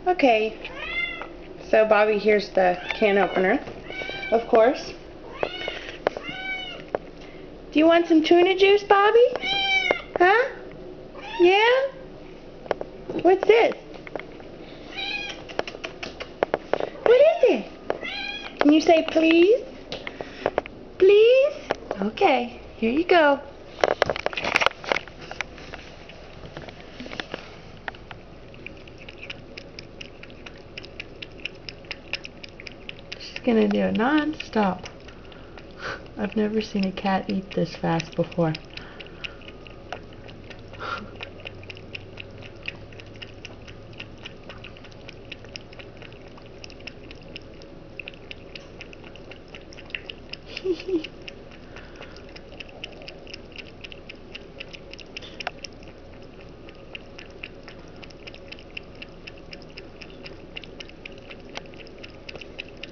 Okay, so Bobby, here's the can opener, of course. Do you want some tuna juice, Bobby? Huh? Yeah? What's this? What is it? Can you say please? Please? Okay, here you go. She's gonna do it non-stop. I've never seen a cat eat this fast before.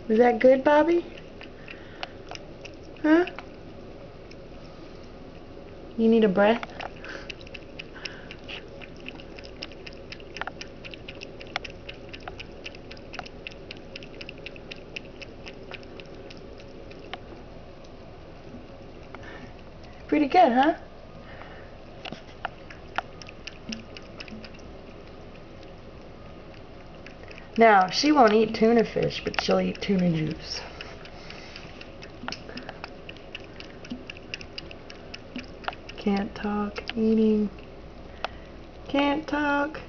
Was that good, Bobby? Huh? You need a breath? Pretty good, huh? Now, she won't eat tuna fish, but she'll eat tuna juice. Can't talk, eating. Can't talk.